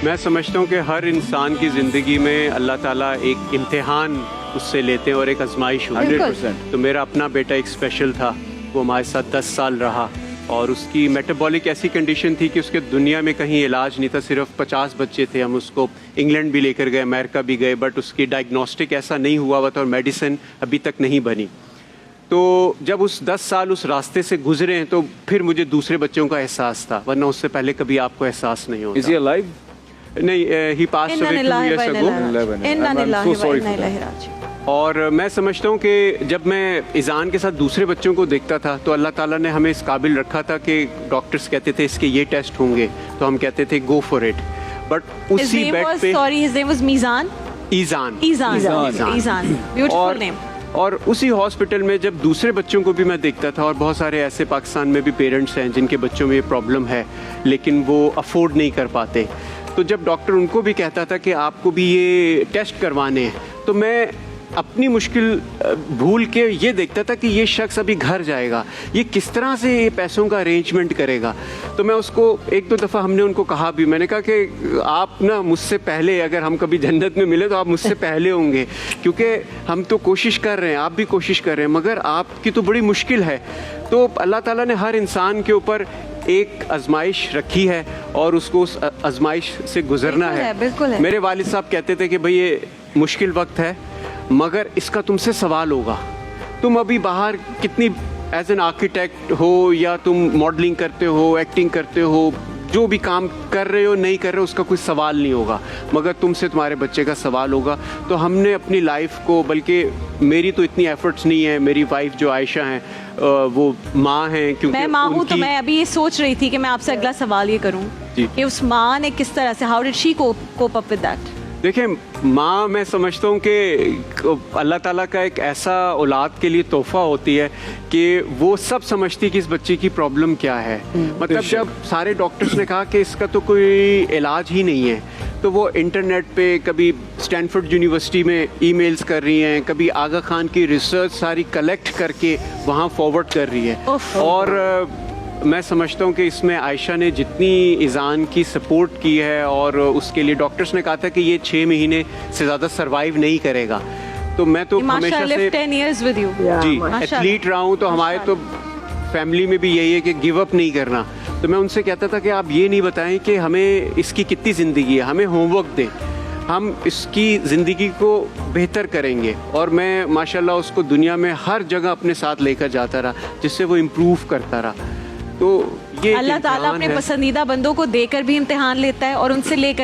मैं समझता हूँ कि हर इंसान की ज़िंदगी में अल्लाह ताला एक इम्तिहान उससे लेते हैं और एक आजमाइश होती है। 100%। तो मेरा अपना बेटा एक स्पेशल था, वो हमारे साथ 10 साल रहा और उसकी मेटाबॉलिक ऐसी कंडीशन थी कि उसके दुनिया में कहीं इलाज नहीं था। सिर्फ 50 बच्चे थे, हम उसको इंग्लैंड भी लेकर गए, अमेरिका भी गए, बट उसकी डायग्नोस्टिक ऐसा नहीं हुआ था और मेडिसिन अभी तक नहीं बनी। तो जब उस 10 साल उस रास्ते से गुजरे हैं तो फिर मुझे दूसरे बच्चों का एहसास था, वरना उससे पहले कभी आपको एहसास नहीं होता। Is he alive? नहीं, ही passed away 2 years ago। I'm so sorry for that. और मैं समझता हूँ कि जब मैं इज़ान के साथ दूसरे बच्चों को देखता था तो अल्लाह ताला ने हमें इस काबिल रखा था कि डॉक्टर्स कहते थे इसके ये टेस्ट होंगे, तो हम कहते थे गो फॉर इट। बट उसी बेड पे his name was Mizan? ईज़ान Beautiful name. और उसी हॉस्पिटल में जब दूसरे बच्चों को भी मैं देखता था, और बहुत सारे ऐसे पाकिस्तान में भी पेरेंट्स हैं जिनके बच्चों में ये प्रॉब्लम है लेकिन वो अफोर्ड नहीं कर पाते, तो जब डॉक्टर उनको भी कहता था कि आपको भी ये टेस्ट करवाने हैं, तो मैं अपनी मुश्किल भूल के ये देखता था कि ये शख्स अभी घर जाएगा, ये किस तरह से ये पैसों का अरेंजमेंट करेगा। तो मैं उसको 1-2 दफ़ा हमने उनको कहा भी, मैंने कहा कि आप ना मुझसे पहले, अगर हम कभी जन्नत में मिले तो आप मुझसे पहले होंगे, क्योंकि हम तो कोशिश कर रहे हैं, आप भी कोशिश कर रहे हैं, मगर आपकी तो बड़ी मुश्किल है। तो अल्लाह ताला ने हर इंसान के ऊपर एक आजमाइश रखी है और उसको उस आजमाइश से गुजरना है। बिल्कुल है। मेरे वालिद साहब कहते थे कि भाई ये मुश्किल वक्त है मगर इसका तुमसे सवाल होगा। तुम अभी बाहर कितनी एज एन आर्किटेक्ट हो या तुम मॉडलिंग करते हो, एक्टिंग करते हो, जो भी काम कर रहे हो नहीं कर रहे हो, उसका कोई सवाल नहीं होगा, मगर तुमसे तुम्हारे बच्चे का सवाल होगा। तो हमने अपनी लाइफ को, बल्कि मेरी तो इतनी एफर्ट्स नहीं है, मेरी वाइफ जो आयशा हैं वो माँ हैं, क्योंकि मैं माँ हूँ, तो मैं अभी ये सोच रही थी कि मैं आपसे अगला सवाल ये करूँ कि उस माँ ने किस तरह से, how did she cope up with that? देखिए, माँ मैं समझता हूँ कि अल्लाह ताला का एक ऐसा औलाद के लिए तोहफ़ा होती है कि वो सब समझती कि इस बच्चे की प्रॉब्लम क्या है। मतलब जब सारे डॉक्टर्स ने कहा कि इसका तो कोई इलाज ही नहीं है, तो वो इंटरनेट पे कभी स्टैनफोर्ड यूनिवर्सिटी में ईमेल्स कर रही हैं, कभी आगा खान की रिसर्च सारी कलेक्ट करके वहाँ फॉरवर्ड कर रही है। और मैं समझता हूँ कि इसमें आयशा ने जितनी ईज़ान की सपोर्ट की है, और उसके लिए डॉक्टर्स ने कहा था कि ये 6 महीने से ज़्यादा सरवाइव नहीं करेगा, तो मैं तो हमेशा से 10 years with you. जी एथलीट रहा हूँ, तो हमारे तो फैमिली में भी यही है कि गिव अप नहीं करना। तो मैं उनसे कहता था कि आप ये नहीं बताएं कि हमें इसकी कितनी ज़िंदगी है, हमें होमवर्क दें, हम इसकी ज़िंदगी को बेहतर करेंगे। और मैं माशाल्लाह उसको दुनिया में हर जगह अपने साथ लेकर जाता रहा, जिससे वो इम्प्रूव करता रहा। तो ये अल्लाह ताला अपने पसंदीदा बंदों को देकर भी इम्तिहान लेता है और उनसे लेकर